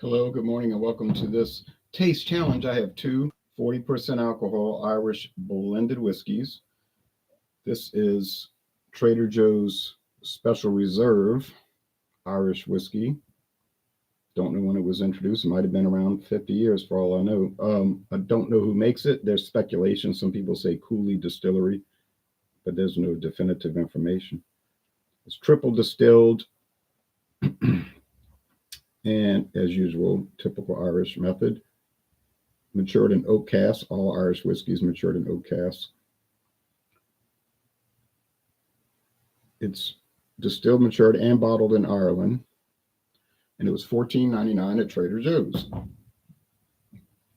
Hello, good morning, and welcome to this taste challenge. I have two 40% alcohol Irish blended whiskeys. This is Trader Joe's Special Reserve Irish whiskey. Don't know when it was introduced. It might have been around 50 years for all I know. I don't know who makes it. There's speculation. Some people say Cooley Distillery, but there's no definitive information. It's triple distilled. And as usual, typical Irish method, matured in oak casks. All Irish whiskeys matured in oak casks. It's distilled, matured, and bottled in Ireland. And it was $14.99 at Trader Joe's.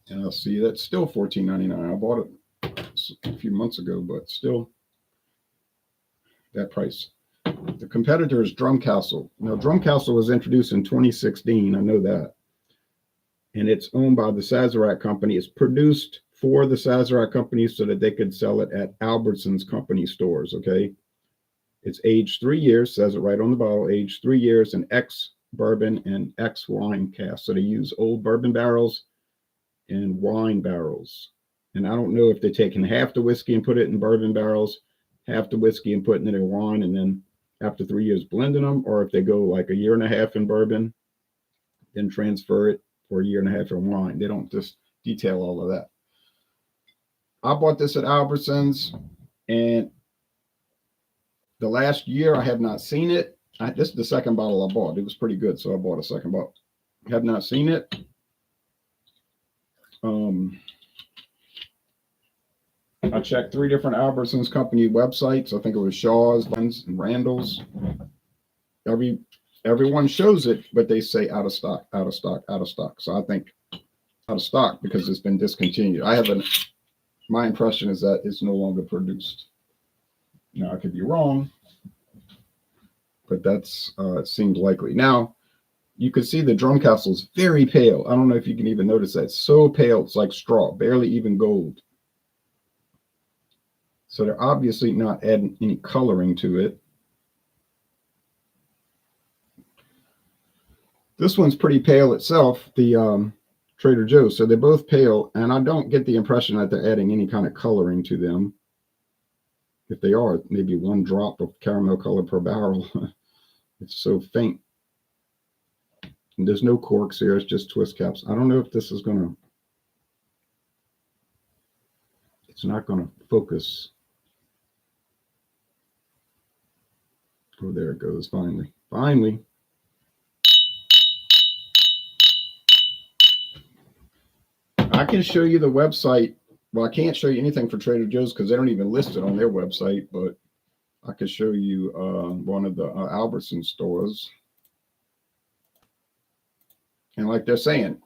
And I'll see that's still $14.99. I bought it a few months ago, but still that price. The competitor is Drumcastle. Now, Drumcastle was introduced in 2016. I know that. And it's owned by the Sazerac Company. It's produced for the Sazerac Company so that they could sell it at Albertsons Company stores, okay? It's aged 3 years, says it right on the bottle, aged 3 years in ex-bourbon and ex-wine casks. So they use old bourbon barrels and wine barrels. And I don't know if they're taking half the whiskey and put it in bourbon barrels, half the whiskey and putting it in wine, and then after 3 years blending them, or if they go like a year and a half in bourbon, then transfer it for a year and a half in wine. They don't just detail all of that. I bought this at Albertsons, and the last year I have not seen it. This is the second bottle I bought. It was pretty good, so I bought a second bottle. Have not seen it. I checked 3 different Albertsons Company websites. I think it was Shaw's, Lynn's, and Randall's. Everyone shows it, but they say out of stock, out of stock, out of stock. So I think out of stock because it's been discontinued. My impression is that it's no longer produced. Now, I could be wrong, but that's it seems likely. Now, you can see the Drumcastle is very pale. I don't know if you can even notice that. It's so pale, it's like straw, barely even gold. So they're obviously not adding any coloring to it. This one's pretty pale itself, the Trader Joe's. So they're both pale, and I don't get the impression that they're adding any kind of coloring to them. If they are, maybe 1 drop of caramel color per barrel. It's so faint. And there's no corks here. It's just twist caps. I don't know if this is going to... It's not going to focus. Oh, there it goes. Finally. Finally. I can show you the website. Well, I can't show you anything for Trader Joe's because they don't even list it on their website, but I could show you one of the Albertsons stores. And like they're saying,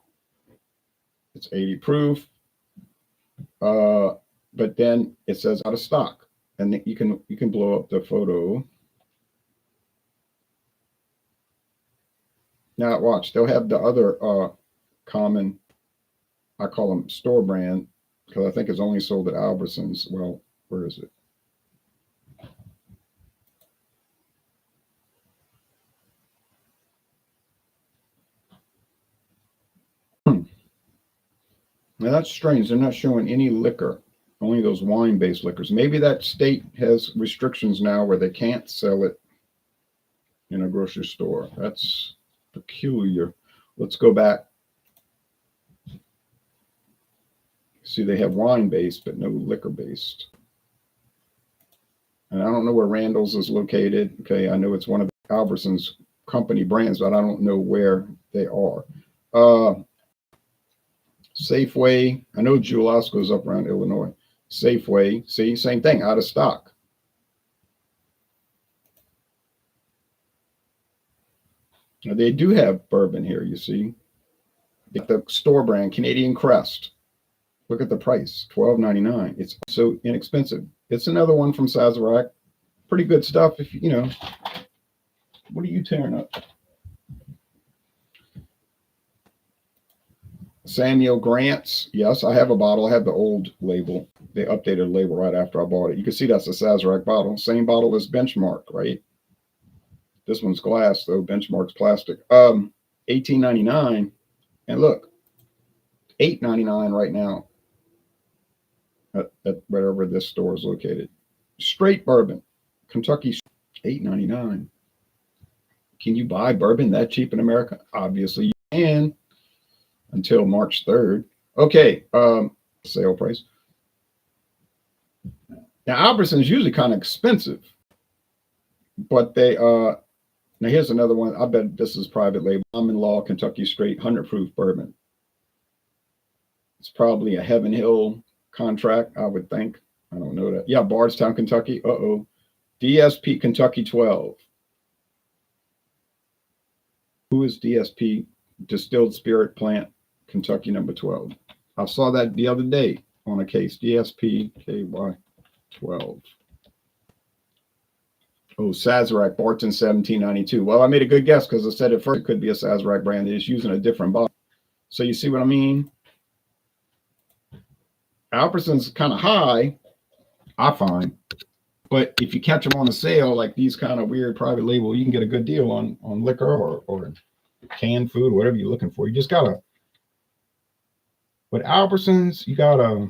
it's 80 proof, but then it says out of stock. And you can blow up the photo. Now watch, they'll have the other common, I call them store brand, because I think it's only sold at Albertsons. Well, where is it? Now that's strange. They're not showing any liquor, only those wine-based liquors. Maybe that state has restrictions now where they can't sell it in a grocery store. That's peculiar. Let's go back. See, they have wine-based, but no liquor-based. And I don't know where Randall's is located. Okay, I know it's one of the Albertsons Company brands, but I don't know where they are. Safeway. I know Jewel Osco's up around Illinois. Safeway. See, same thing, out of stock. Now, they do have bourbon here, you see. The store brand, Canadian Crest. Look at the price, $12.99. It's so inexpensive. It's another one from Sazerac. Pretty good stuff if you know. What are you tearing up? Samuel Grant's. Yes, I have a bottle. I have the old label. They updated the label right after I bought it. You can see that's a Sazerac bottle. Same bottle as Benchmark, right? This one's glass, though. Benchmark's plastic. $18.99. And look, $8.99 right now at wherever this store is located. Straight bourbon, Kentucky, $8.99. Can you buy bourbon that cheap in America? Obviously you can until March 3rd. Okay, sale price. Now Albertsons is usually kind of expensive, but they now here's another one. I bet this is private label. Common Law Kentucky Straight 100 proof bourbon. It's probably a Heaven Hill contract, I would think. I don't know that. Yeah, Bardstown, Kentucky. Uh-oh. DSP Kentucky 12. Who is DSP? Distilled Spirit Plant, Kentucky number 12. I saw that the other day on a case. DSP KY 12. Oh, Sazerac Barton 1792. Well, I made a good guess because I said at first it could be a Sazerac brand. They're just using a different bottle. So you see what I mean? Albertsons kind of high, I find. But if you catch them on a sale, like these kind of weird private label, you can get a good deal on liquor or canned food, whatever you're looking for. You just gotta, with Albertsons, you gotta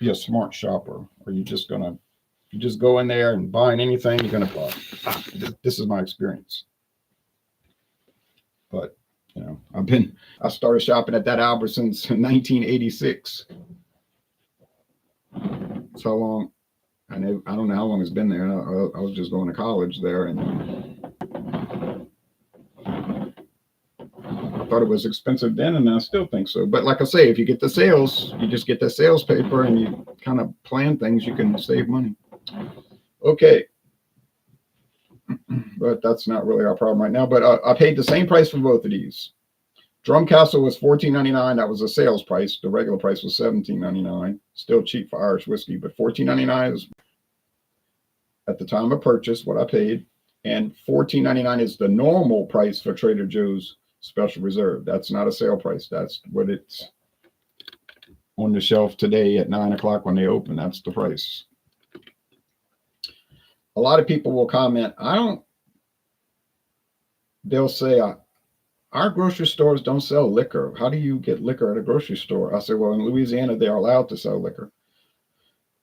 be a smart shopper, or you just go in there and buying anything you're gonna buy. This is my experience. But you know, I started shopping at that Albertsons in 1986. So long. I don't know how long it's been there. I was just going to college there, and I thought it was expensive then, and I still think so. But like I say, if you get the sales, you just get the sales paper and you kind of plan things, you can save money. Okay. But that's not really our problem right now. But I paid the same price for both of these. Drumcastle was $14.99. That was a sales price. The regular price was $17.99. Still cheap for Irish whiskey, but $14.99 is at the time of purchase what I paid, and $14.99 is the normal price for Trader Joe's Special Reserve. That's not a sale price. That's what it's on the shelf today at 9 o'clock when they open. That's the price. A lot of people will comment, they'll say, our grocery stores don't sell liquor. How do you get liquor at a grocery store? I say, well, in Louisiana, they are allowed to sell liquor.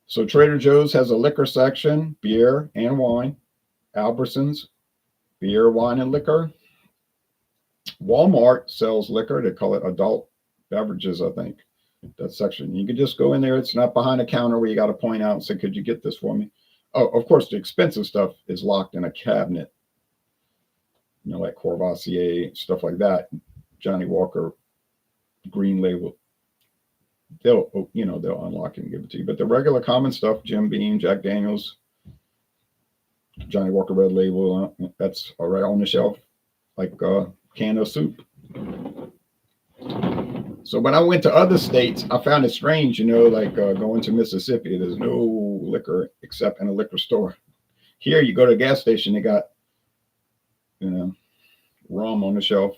So Trader Joe's has a liquor section, beer and wine. Albertsons, beer, wine, and liquor. Walmart sells liquor. They call it adult beverages, I think, that section. You can just go in there. It's not behind a counter where you got to point out and say, could you get this for me? Oh, of course, the expensive stuff is locked in a cabinet. You know, like Courvoisier, stuff like that. Johnny Walker, Green Label. They'll unlock it and give it to you. But the regular common stuff, Jim Beam, Jack Daniels, Johnny Walker Red Label, that's all right on the shelf, like a can of soup. So when I went to other states, I found it strange, like going to Mississippi, there's no liquor except in a liquor store. Here you go to a gas station, they got, rum on the shelf,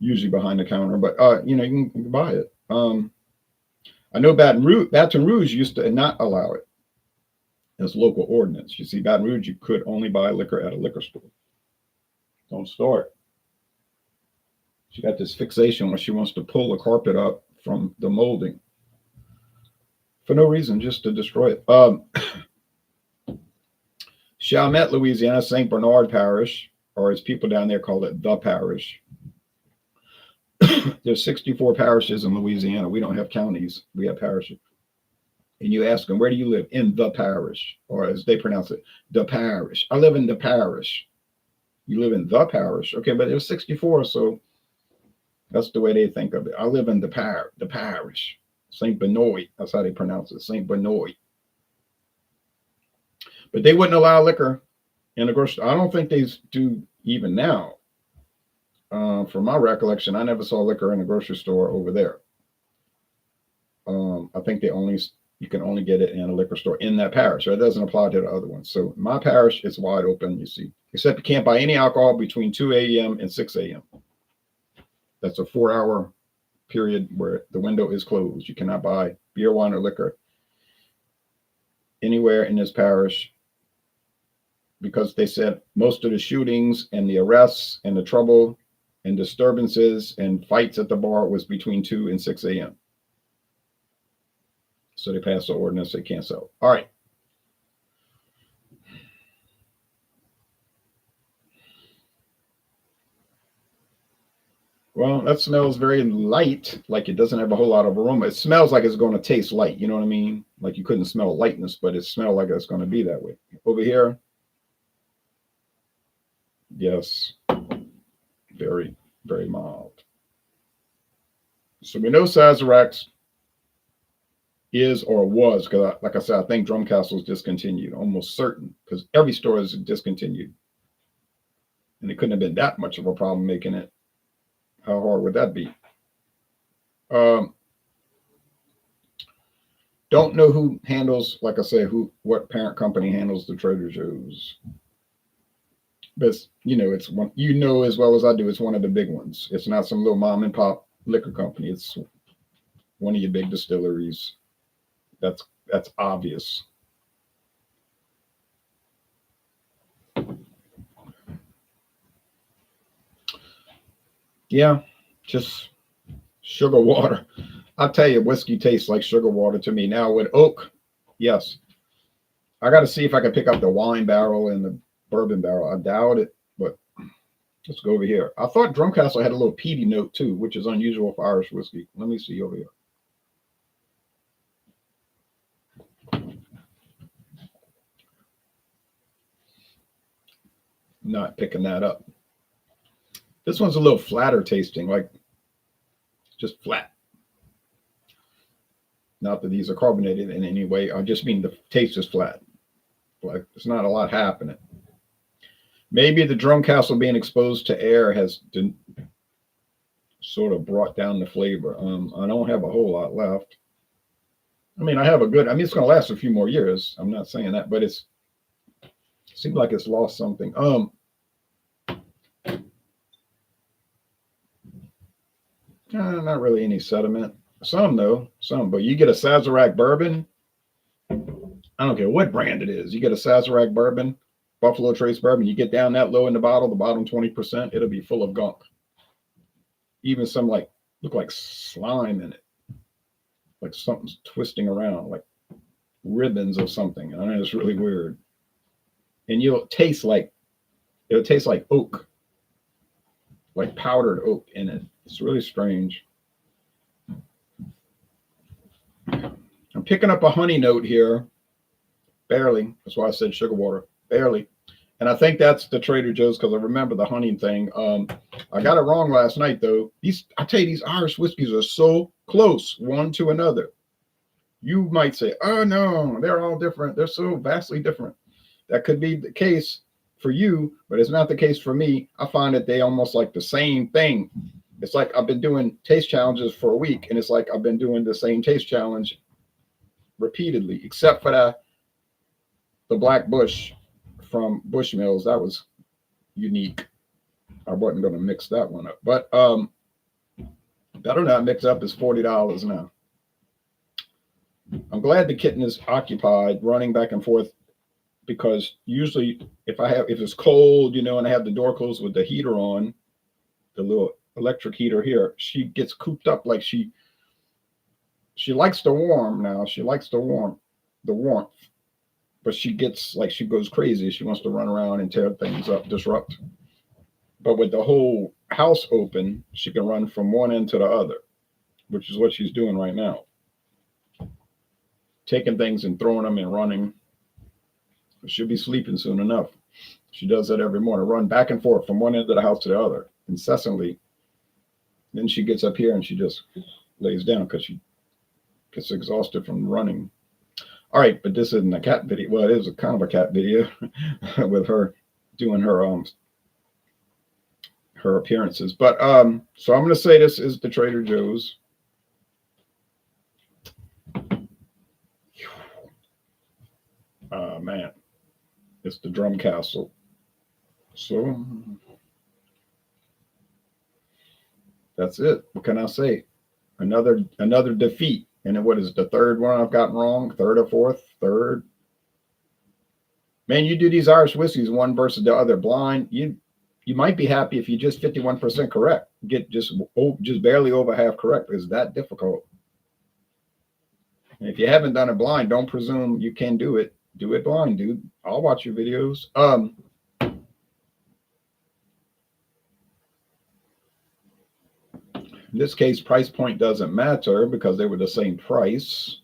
usually behind the counter, but you can buy it. I know Baton Rouge used to not allow it as local ordinance. You see, Baton Rouge, you could only buy liquor at a liquor store. Don't start. She got this fixation where she wants to pull the carpet up from the molding for no reason, just to destroy it. Chalmette, Louisiana, St. Bernard Parish, or as people down there call it, the parish. There's 64 parishes in Louisiana. We don't have counties. We have parishes. And you ask them, where do you live? In the parish, or as they pronounce it, the parish. I live in the parish. You live in the parish. Okay, but there's 64, so that's the way they think of it. I live in the parish. St. Benoit, that's how they pronounce it, St. Benoit. But they wouldn't allow liquor in a grocery store. I don't think they do even now. From my recollection, I never saw liquor in a grocery store over there. I think you can only get it in a liquor store in that parish. So it doesn't apply to the other ones. So my parish is wide open, you see, except you can't buy any alcohol between 2 a.m. and 6 a.m. That's a 4-hour period where the window is closed. You cannot buy beer, wine, or liquor anywhere in this parish, because they said most of the shootings and the arrests and the trouble and disturbances and fights at the bar was between 2 and 6 a.m. So they passed the ordinance they can't sell. All right. Well, that smells very light, like it doesn't have a whole lot of aroma. It smells like it's going to taste light. You know what I mean? Like you couldn't smell lightness, but it smelled like it's going to be that way. Over here, yes, very, very mild. So we know Sazerac is or was, because like I said, I think Drumcastle is discontinued, almost certain, because every store is discontinued. And it couldn't have been that much of a problem making it. How hard would that be? Don't know who handles, like I said, what parent company handles the Trader Joe's. But you know, it's one, you know as well as I do, it's one of the big ones. It's not some little mom and pop liquor company. It's one of your big distilleries. That's obvious. Yeah, just sugar water. I'll tell you, whiskey tastes like sugar water to me. Now with oak, yes. I got to see if I can pick up the wine barrel and the bourbon barrel. I doubt it, but let's go over here. I thought Drumcastle had a little peaty note too, which is unusual for Irish whiskey. Let me see over here. Not picking that up. This one's a little flatter tasting, like just flat. Not that these are carbonated in any way. I just mean the taste is flat. Like there's not a lot happening. Maybe the Drumcastle being exposed to air has sort of brought down the flavor. I don't have a whole lot left. I mean, I have a good, I mean, it's going to last a few more years. I'm not saying that, but it seems like it's lost something. Not really any sediment. Some though, some. But you get a Sazerac bourbon. I don't care what brand it is. You get a Sazerac bourbon, Buffalo Trace bourbon. You get down that low in the bottom 20%, it'll be full of gunk. Even some look like slime in it, like something's twisting around, like ribbons of something. I know it's really weird. And it'll taste like oak, like powdered oak in it. It's really strange. I'm picking up a honey note here, barely. That's why I said sugar water, barely. And I think that's the Trader Joe's because I remember the honey thing. I got it wrong last night though. I tell you, these Irish whiskeys are so close one to another. You might say, "Oh no, they're all different. They're so vastly different." That could be the case for you, but it's not the case for me. I find that they almost like the same thing. It's like I've been doing taste challenges for a week, and it's like I've been doing the same taste challenge repeatedly, except for the Black Bush from Bushmills. That was unique. I wasn't going to mix that one up, but better not mix up is $40 now. I'm glad the kitten is occupied, running back and forth, because usually if it's cold, you know, and I have the door closed with the heater on, the little electric heater here, she gets cooped up. Like she likes the warm now. She likes the warmth, but she goes crazy. She wants to run around and tear things up, disrupt. But with the whole house open, she can run from one end to the other, which is what she's doing right now. Taking things and throwing them and running. She'll be sleeping soon enough. She does that every morning, run back and forth from one end of the house to the other incessantly. Then she gets up here and she just lays down because she gets exhausted from running. All right, but this isn't a cat video. Well, it is a kind of a cat video with her doing her appearances. But so I'm going to say this is the Trader Joe's. Man, it's the Drumcastle. So that's it. What can I say? Another defeat. And then what is the third one I've gotten wrong? Third or fourth? Third. Man, you do these Irish whiskeys one versus the other blind. You might be happy if you're just 51% correct. Get just barely over half correct. It's that difficult. And if you haven't done it blind, don't presume you can do it. Do it blind, dude. I'll watch your videos. In this case, price point doesn't matter because they were the same price.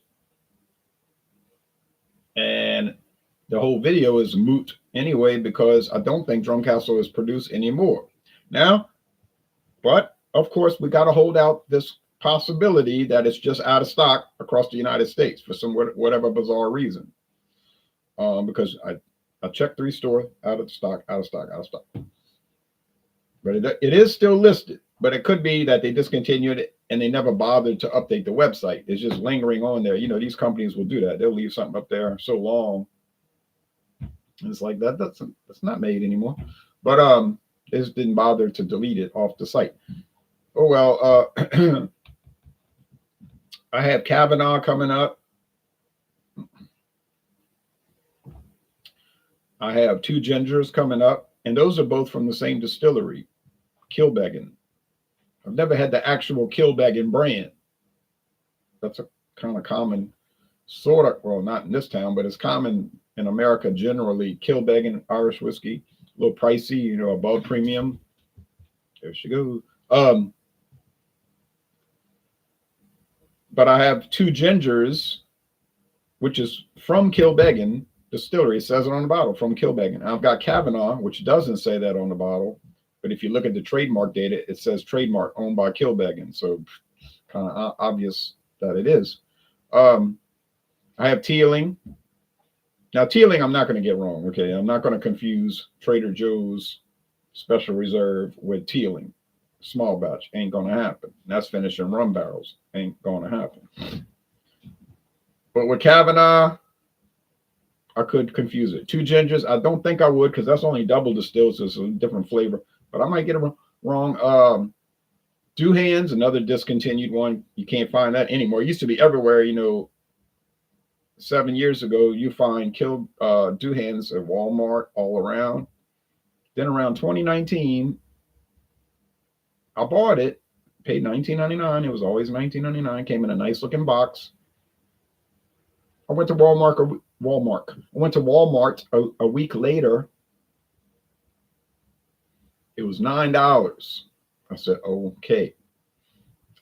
And the whole video is moot anyway, because I don't think Drumcastle is produced anymore now. But of course, we got to hold out this possibility that it's just out of stock across the United States for some whatever bizarre reason. Because I checked 3 stores, out of stock. But it is still listed. But it could be that they discontinued it and they never bothered to update the website. It's just lingering on there. You know, these companies will do that. They'll leave something up there so long. And it's like that's not made anymore. But they just didn't bother to delete it off the site. Oh well. I have Kavanaugh coming up. I have 2 gingers coming up, and those are both from the same distillery, Kilbeggan. I've never had the actual Kilbeggan brand. That's a kind of common sort of, well, not in this town, but it's common in America generally. Kilbeggan Irish whiskey, a little pricey, you know, above premium. There she goes. But I have 2 gingers, which is from Kilbeggan Distillery. It says it on the bottle, from Kilbeggan. I've got Kavanaugh, which doesn't say that on the bottle. But if you look at the trademark data, it says trademark owned by Kilbeggan. So kind of obvious that it is. I have Teeling. Now, Teeling, I'm not going to get wrong. Okay. I'm not going to confuse Trader Joe's Special Reserve with Teeling. Small batch ain't going to happen. That's finished in rum barrels. Ain't going to happen. But with Kavanaugh, I could confuse it. 2 gingers, I don't think I would, because that's only double distilled, so it's a different flavor. But I might get it wrong. Duhan's, another discontinued one. You can't find that anymore. It used to be everywhere. You know, 7 years ago, you find Duhan's at Walmart all around. Then around 2019, I bought it, paid $19.99. It was always $19.99. Came in a nice looking box. I went to Walmart. I went to Walmart a week later. It was $9. I said, okay.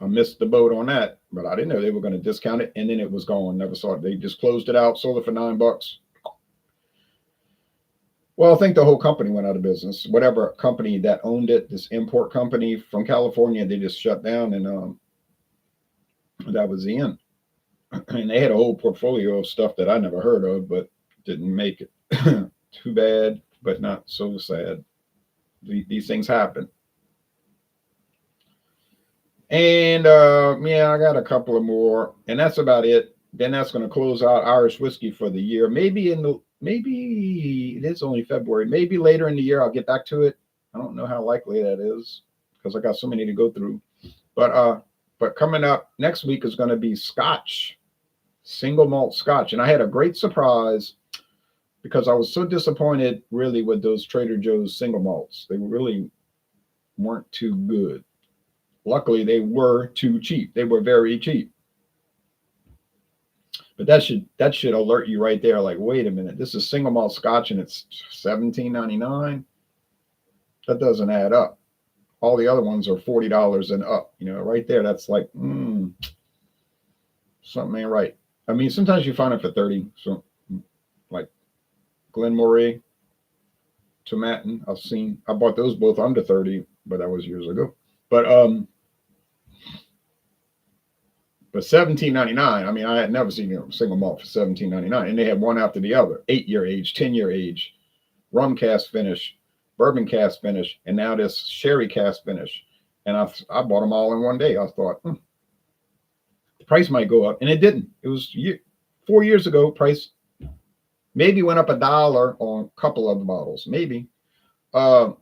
I missed the boat on that, but I didn't know they were going to discount it. And then it was gone. Never saw it. They just closed it out, sold it for $9. Well, I think the whole company went out of business. Whatever company that owned it, this import company from California, they just shut down, and that was the end. And they had a whole portfolio of stuff that I never heard of, but didn't make it. Too bad, but not so sad. These things happen. And yeah, I got a couple of more, and that's about it. Then that's going to close out Irish whiskey for the year. Maybe it is only February. Maybe later in the year I'll get back to it. I don't know how likely that is because I got so many to go through. But coming up next week is going to be Scotch, single malt Scotch, and I had a great surprise because I was so disappointed really with those Trader Joe's single malts. They really weren't too good. Luckily, they were too cheap. They were very cheap. But that should alert you right there. Like, wait a minute, this is single malt Scotch and it's $17.99. That doesn't add up. All the other ones are $40 and up. You know, right there. That's like, something ain't right. I mean, sometimes you find it for 30. So, like Glenmorangie, Tomatin, I bought those both under 30, but that was years ago. But $17.99. I mean, I had never seen a single malt for $17.99, and they had one after the other: 8-year age, 10-year age, rum cast finish, bourbon cast finish, and now this sherry cast finish. And I bought them all in one day. I thought the price might go up, and it didn't. It was 4 years ago. Price maybe went up $1 on a couple of the bottles, maybe. But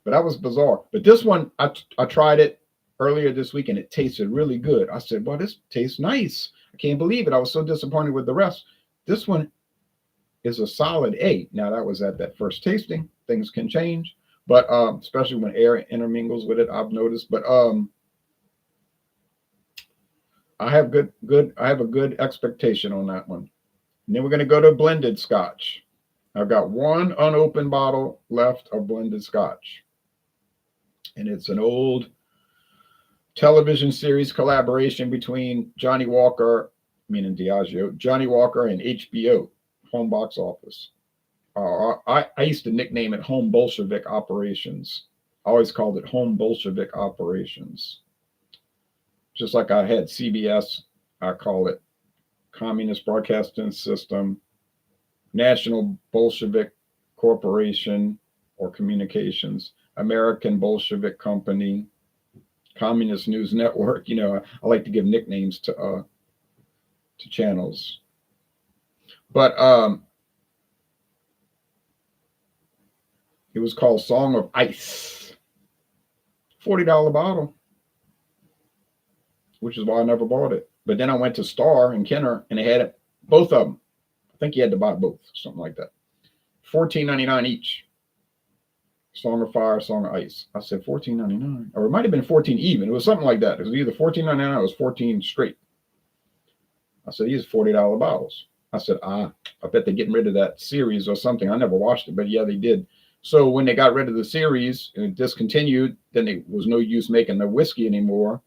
that was bizarre. But this one, I tried it earlier this week, and it tasted really good. I said, well, this tastes nice. I can't believe it. I was so disappointed with the rest. This one is a solid A. Now, that was at that first tasting. things can change, but especially when air intermingles with it, I've noticed. But I have I have a good expectation on that one. And then we're going to go to blended Scotch. I've got one unopened bottle left of blended Scotch, and it's an old television series collaboration between Johnny Walker, meaning Diageo, Johnny Walker, and HBO, home box office. I used to nickname it Home Bolshevik Operations. I always called it Home Bolshevik Operations. Just like I had CBS, I call it Communist Broadcasting System, National Bolshevik Corporation or Communications, American Bolshevik Company, Communist News Network. You know, I like to give nicknames to channels. But it was called Song of Ice. $40 bottle, which is why I never bought it. But then I went to Star and Kenner, and they had both of them. I think you had to buy both, something like that. $14.99 each. Song of Fire, Song of Ice. I said $14.99, or it might have been 14 even. It was something like that. It was either $14.99 or it was 14 straight. I said, these are $40 bottles. I said, I bet they're getting rid of that series or something. I never watched it, but yeah, they did. So when they got rid of the series and discontinued, then there was no use making the whiskey anymore.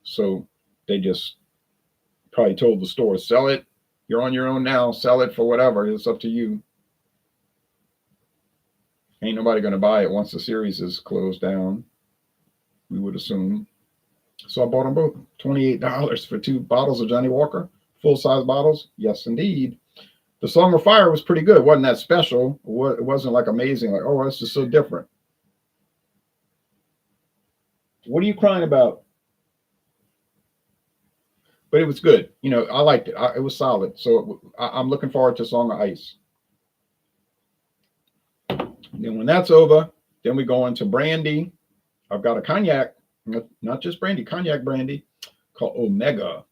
So they just probably told the store, sell it. You're on your own now. Sell it for whatever. It's up to you. Ain't nobody going to buy it once the series is closed down, we would assume. So I bought them both. $28 for 2 bottles of Johnny Walker. Full-size bottles. Yes, indeed. The Song of Fire was pretty good. It wasn't that special. It wasn't like amazing. Like, oh, this is so different. What are you crying about? But it was good. You know, I liked it. It was solid. So I'm looking forward to Song of Ice. Then when that's over, then we go into brandy. I've got a cognac, not just brandy, cognac brandy called Omega.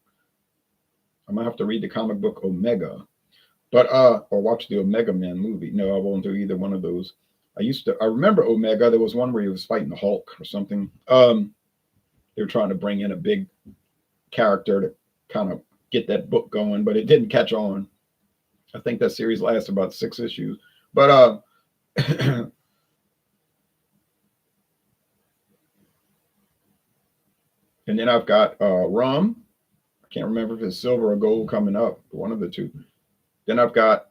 I might have to read the comic book Omega, but or watch the Omega Man movie. No, I won't do either one of those. I remember Omega. There was one where he was fighting the Hulk or something. They were trying to bring in a big character to kind of get that book going, but it didn't catch on. I think that series lasted about 6 issues, but and then I've got rum. I can't remember if it's silver or gold coming up, one of the two. Then I've got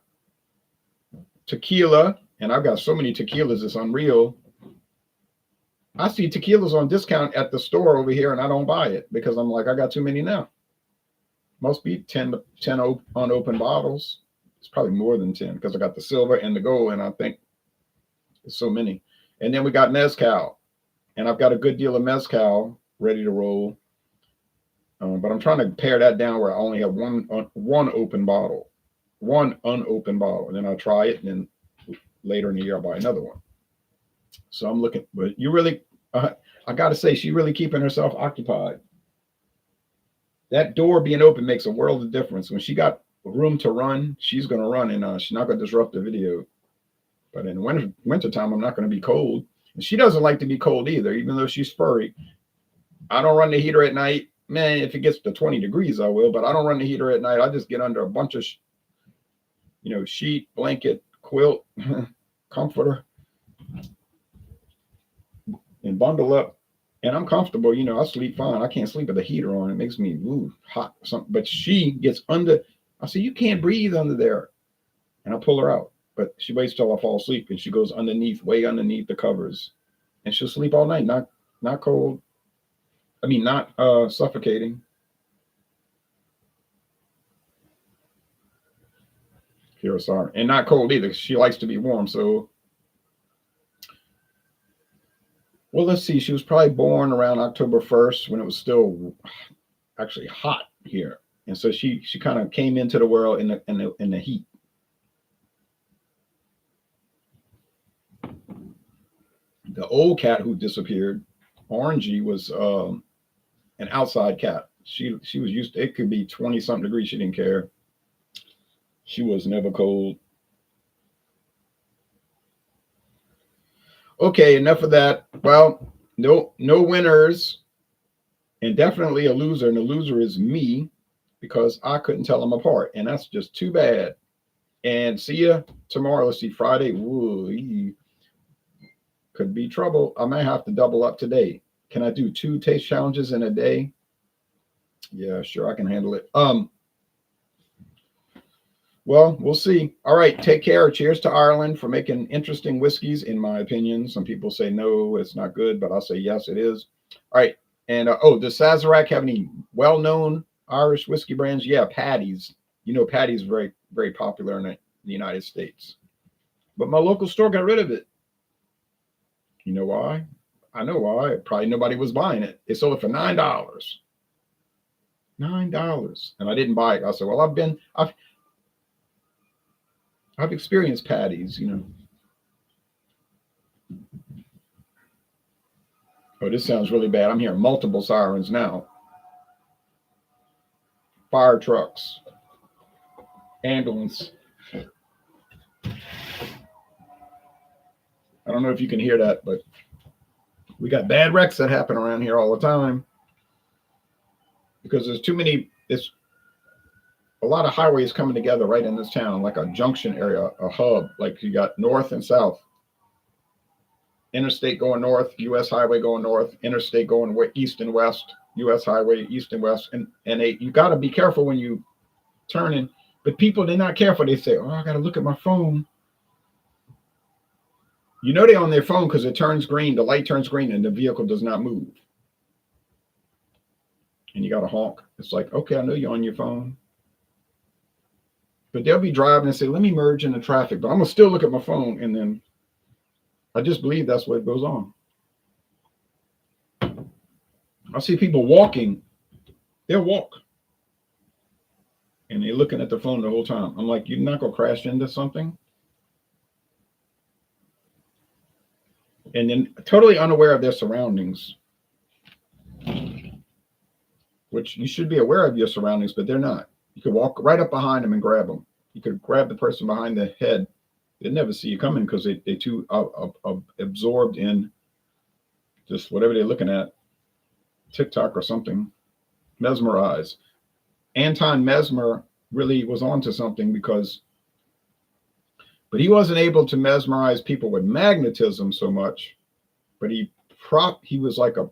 tequila, and I've got so many tequilas, it's unreal. I see tequilas on discount at the store over here, and I don't buy it because I'm like, I got too many now. Must be 10 unopened bottles. It's probably more than 10 because I got the silver and the gold, and I think it's so many. And then we got mezcal, and I've got a good deal of mezcal ready to roll. But I'm trying to pare that down where I only have one open bottle, one unopened bottle, and then I'll try it, and then later in the year I'll buy another one. So I'm looking, but you really, I got to say, she's really keeping herself occupied. That door being open makes a world of difference. When she got room to run, she's going to run, and she's not going to disrupt the video. But in wintertime, I'm not going to be cold. And she doesn't like to be cold either, even though she's furry. I don't run the heater at night. Man, if it gets to 20 degrees, I will, but I don't run the heater at night. I just get under a bunch of, sheet, blanket, quilt, comforter, and bundle up. And I'm comfortable. I sleep fine. I can't sleep with the heater on. It makes me hot or something. But she gets under. I say, you can't breathe under there. And I pull her out. But she waits till I fall asleep, and she goes way underneath the covers. And she'll sleep all night, not cold. I mean, not suffocating. Sorry. And not cold either. She likes to be warm. So, well, let's see. She was probably born around October 1st when it was still actually hot here. And so she kind of came into the world in the heat. The old cat who disappeared, Orangey, was an outside cat. She was used to, it could be 20 something degrees. She didn't care. She was never cold. Okay, enough of that. Well, no winners, and definitely a loser. And the loser is me because I couldn't tell them apart, and that's just too bad. And see you tomorrow. Let's see, Friday. Ooh, could be trouble. I might have to double up today. Can I do 2 taste challenges in a day? Yeah, sure, I can handle it. Well, we'll see. All right, take care. Cheers to Ireland for making interesting whiskeys, in my opinion. Some people say no, it's not good, but I'll say yes, it is. All right, and does Sazerac have any well-known Irish whiskey brands? Yeah, Paddy's. You know, Paddy's very, very popular in the United States. But my local store got rid of it. You know why? I know why. Probably nobody was buying it. They sold it for $9. $9, and I didn't buy it. I said, "Well, I've experienced Paddy's, you know." Oh, this sounds really bad. I'm hearing multiple sirens now. Fire trucks, ambulance. I don't know if you can hear that, but we got bad wrecks that happen around here all the time because there's too many. It's a lot of highways coming together right in this town, like a junction area, a hub. Like you got north and south. Interstate going north, U.S. highway going north, interstate going east and west, U.S. highway east and west, and you got to be careful when you turn in. But people, they're not careful. They say, "Oh, I got to look at my phone." You know they're on their phone because it turns green. The light turns green, and the vehicle does not move. And you got to honk. It's like, okay, I know you're on your phone, but they'll be driving and say, "Let me merge in the traffic," but I'm gonna still look at my phone, and then I just believe that's what goes on. I see people walking. They'll walk. And they're looking at the phone the whole time. I'm like, you're not going to crash into something? And then totally unaware of their surroundings, which you should be aware of your surroundings, but they're not. You could walk right up behind them and grab them. You could grab the person behind the head. They'll never see you coming because they're too absorbed in just whatever they're looking at, TikTok or something. Mesmerized. Anton Mesmer really was onto something but he wasn't able to mesmerize people with magnetism so much, but he was like a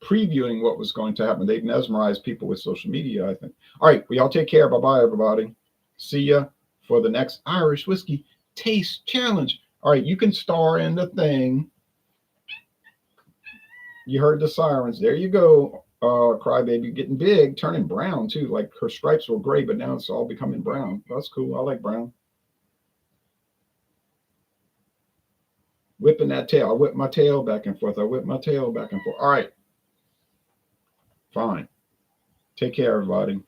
previewing what was going to happen. They've mesmerized people with social media, I think. All right, well, y'all take care. Bye-bye, everybody. See ya for the next Irish Whiskey Taste Challenge. All right, you can star in the thing. You heard the sirens. There you go. Crybaby getting big, turning brown too. Like her stripes were gray, but now it's all becoming brown. That's cool. I like brown. Whipping that tail. I whip my tail back and forth. I whip my tail back and forth. All right. Fine. Take care, everybody.